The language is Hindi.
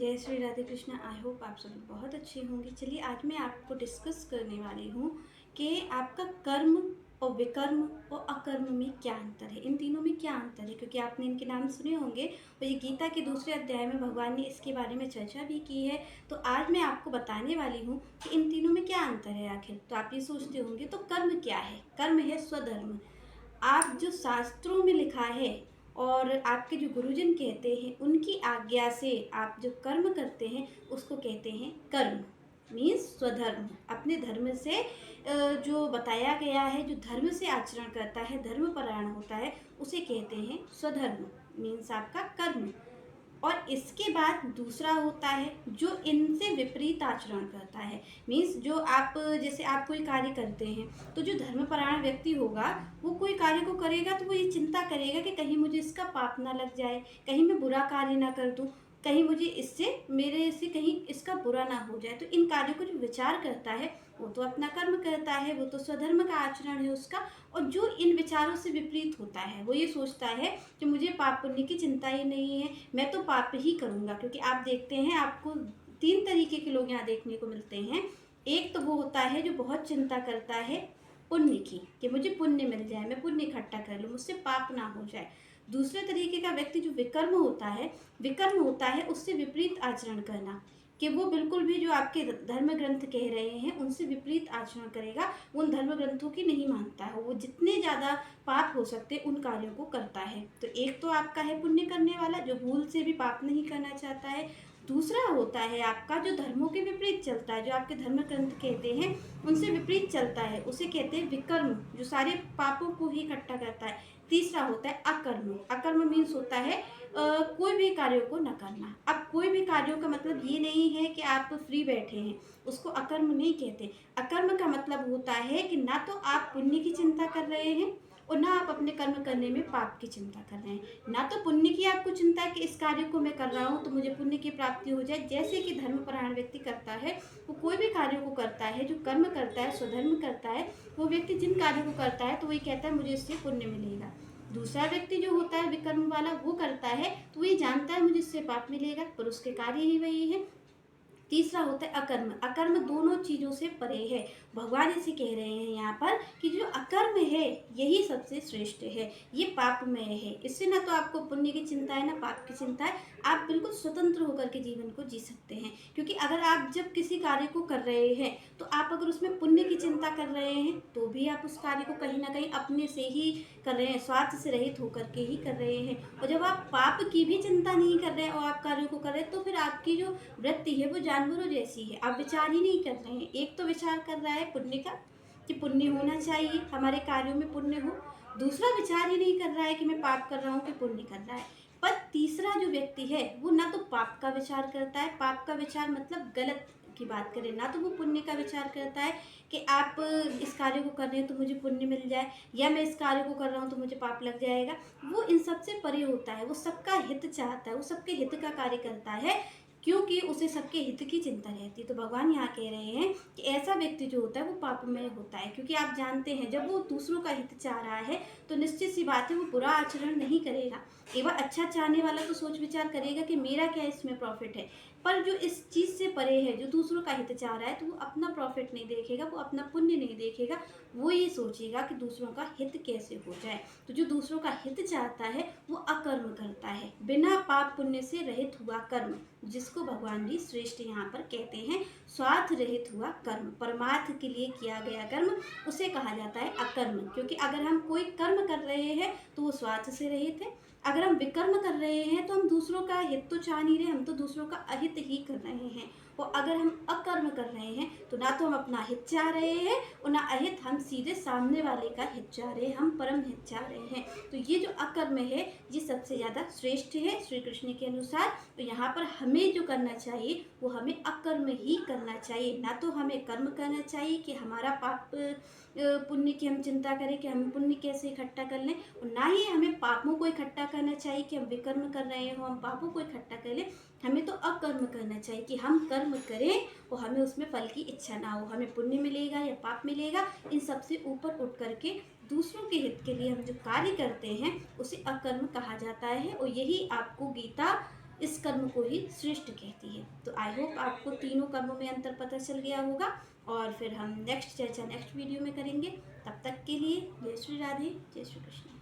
जय श्री राधे कृष्ण। आई होप आप सभी बहुत अच्छे होंगे। चलिए आज मैं आपको डिस्कस करने वाली हूँ कि आपका कर्म और विकर्म और अकर्म में क्या अंतर है, इन तीनों में क्या अंतर है, क्योंकि आपने इनके नाम सुने होंगे और ये गीता के दूसरे अध्याय में भगवान ने इसके बारे में चर्चा भी की है। तो आज मैं आपको बताने वाली हूँ कि इन तीनों में क्या अंतर है आखिर। तो आप ये सोचते होंगे तो कर्म क्या है। कर्म है स्वधर्म। आप जो शास्त्रों में लिखा है और आपके जो गुरुजन कहते हैं उनकी आज्ञा से आप जो कर्म करते हैं उसको कहते हैं कर्म। मीन्स स्वधर्म, अपने धर्म से जो बताया गया है, जो धर्म से आचरण करता है, धर्मपरायण होता है, उसे कहते हैं स्वधर्म। मीन्स आपका कर्म। और इसके बाद दूसरा होता है जो इनसे विपरीत आचरण करता है। मीन्स जो आप, जैसे आप कोई कार्य करते हैं तो जो धर्मपरायण व्यक्ति होगा वो कोई कार्य को करेगा तो वो ये चिंता करेगा कि कहीं मुझे इसका पाप ना लग जाए, कहीं मैं बुरा कार्य ना कर दूं, कहीं मुझे इससे, मेरे से कहीं इसका बुरा ना हो जाए। तो इन कार्यों को जो विचार करता है वो तो अपना कर्म करता है, वो तो स्वधर्म का आचरण है उसका। और जो इन विचारों से विपरीत होता है वो ये सोचता है कि मुझे पाप पुण्य की चिंता ही नहीं है, मैं तो पाप ही करूँगा। क्योंकि आप देखते हैं, आपको तीन तरीके के लोग यहाँ देखने को मिलते हैं। एक तो वो होता है जो बहुत चिंता करता है पुण्य की, कि मुझे पुण्य मिल जाए, मैं पुण्य इकट्ठा कर लूँ, मुझसे पाप ना हो जाए। दूसरे तरीके का व्यक्ति जो विकर्म होता है, विकर्म होता है उससे विपरीत आचरण करना, कि वो बिल्कुल भी जो आपके धर्म ग्रंथ कह रहे हैं उनसे विपरीत आचरण करेगा, उन धर्म ग्रंथों की नहीं मानता है, वो जितने ज़्यादा पाप हो सकते उन कार्यों को करता है। तो एक तो आपका है पुण्य करने वाला जो भूल से भी पाप नहीं करना चाहता है। दूसरा होता है आपका जो धर्मों के विपरीत चलता है, जो आपके धर्म ग्रंथ कहते हैं उनसे विपरीत चलता है, उसे कहते हैं विकर्म, जो सारे पापों को ही इकट्ठा करता है। तीसरा होता है अकर्म। अकर्म मीन्स होता है कोई भी कार्यों को न करना। अब कोई भी कार्यों का मतलब ये नहीं है कि आप फ्री बैठे हैं, उसको अकर्म नहीं कहते। अकर्म का मतलब होता है कि ना तो आप पुण्य की चिंता कर रहे हैं और ना आप अपने कर्म करने में पाप की चिंता कर रहे हैं। ना तो पुण्य की आपको चिंता है कि इस कार्य को मैं कर रहा हूँ तो मुझे पुण्य की प्राप्ति हो जाए, जैसे कि धर्मपरायण व्यक्ति करता है। वो कोई भी कार्यों को करता है, जो कर्म करता है, स्वधर्म करता है, वो व्यक्ति जिन कार्यों को करता है तो वही कहता है मुझे इससे पुण्य मिलेगा। दूसरा व्यक्ति जो होता है विकर्म वाला, वो करता है तो वो ये जानता है मुझे इससे पाप मिलेगा, पर उसके कार्य ही वही है। तीसरा होता है अकर्म। अकर्म दोनों चीज़ों से परे है। भगवान इसे कह रहे हैं यहाँ पर कि जो अकर्म है यही सबसे श्रेष्ठ है, ये पापमय है। इससे ना तो आपको पुण्य की चिंता है ना पाप की चिंता है, आप बिल्कुल स्वतंत्र होकर के जीवन को जी सकते हैं। क्योंकि अगर आप जब किसी कार्य को कर रहे हैं तो आप अगर उसमें पुण्य की चिंता कर रहे हैं तो भी आप उस कार्य को कहीं ना कहीं अपने से ही कर रहे हैं, स्वार्थ से रहित होकर के ही कर रहे हैं। और जब आप पाप की भी चिंता नहीं कर रहे हैं और आप कार्यों को कर रहे हैं तो फिर आपकी जो वृत्ति है वो जानवरों जैसी है, आप विचार ही नहीं कर रहे हैं। एक तो विचार कर रहा है पुण्य का, कि पुण्य होना चाहिए, हमारे कार्यों में पुण्य हो। दूसरा विचार ही नहीं कर रहा है कि मैं पाप कर रहा हूँ कि पुण्य कर रहा है। पर तीसरा जो व्यक्ति है वो ना तो पाप का विचार करता है, पाप का विचार मतलब गलत की बात करें, ना तो वो पुण्य का विचार करता है कि आप इस कार्य को कर रहे हैं तो मुझे पुण्य मिल जाए, या मैं इस कार्य को कर रहा हूँ तो मुझे पाप लग जाएगा। वो इन सब से परे होता है, वो सबका हित चाहता है, वो सबके हित का कार्य करता है, क्योंकि उसे सबके हित की चिंता रहती है। तो भगवान यहाँ कह रहे हैं कि ऐसा व्यक्ति जो होता है वो पापमय होता है। क्योंकि आप जानते हैं जब वो दूसरों का हित चाह रहा है तो निश्चित सी बात है वो बुरा आचरण नहीं करेगा। केवल अच्छा चाहने वाला तो सोच विचार करेगा कि मेरा क्या इसमें प्रॉफिट है। पर जो इस चीज़ से परे है, जो दूसरों का हित चाह रहा है, तो वो अपना प्रॉफिट नहीं देखेगा, वो अपना पुण्य नहीं देखेगा, वो ये सोचेगा कि दूसरों का हित कैसे हो जाए। तो जो दूसरों का हित चाहता है वो अकर्म करता है, बिना पाप पुण्य से रहित हुआ कर्म, जिसको भगवान जी श्रेष्ठ यहाँ पर कहते हैं स्वार्थ रहित हुआ कर्म, परमार्थ के लिए किया गया कर्म, उसे कहा जाता है अकर्म। क्योंकि अगर हम कोई कर्म कर रहे हैं तो वो स्वार्थ से रहित है, अगर हम विकर्म कर रहे हैं तो हम दूसरों का हित तो चाह नहीं रहे, हम तो दूसरों का अहित ही कर रहे हैं। और अगर हम अकर्म कर रहे हैं तो ना तो हम अपना हित चाह रहे हैं और ना अहित, हम सीधे सामने वाले का हित चाह रहे हैं, हम परम हित चाह रहे हैं। तो ये जो अकर्म है ये सबसे ज़्यादा श्रेष्ठ है श्री कृष्ण के अनुसार। तो यहाँ पर हमें जो करना चाहिए वो हमें अकर्म ही करना चाहिए, ना तो हमें कर्म करना चाहिए कि हमारा पाप पुण्य की हम चिंता करें कि हम पुण्य कैसे इकट्ठा कर लें, और ना ही हमें पापों को इकट्ठा करना चाहिए कि हम विकर्म कर रहे हो हम पापों को इकट्ठा कर लें। हमें तो अकर्म करना चाहिए कि हम कर्म करें और हमें उसमें फल की इच्छा ना हो, हमें पुण्य मिलेगा या पाप मिलेगा, इन सबसे ऊपर उठ करके दूसरों के हित के लिए हम जो कार्य करते हैं उसे अकर्म कहा जाता है। और यही आपको गीता इस कर्म को ही श्रेष्ठ कहती है। तो आई होप आपको तीनों कर्मों में अंतर पता चल गया होगा, और फिर हम नेक्स्ट चर्चा नेक्स्ट वीडियो में करेंगे। तब तक के लिए जय श्री राधे, जय श्री कृष्ण।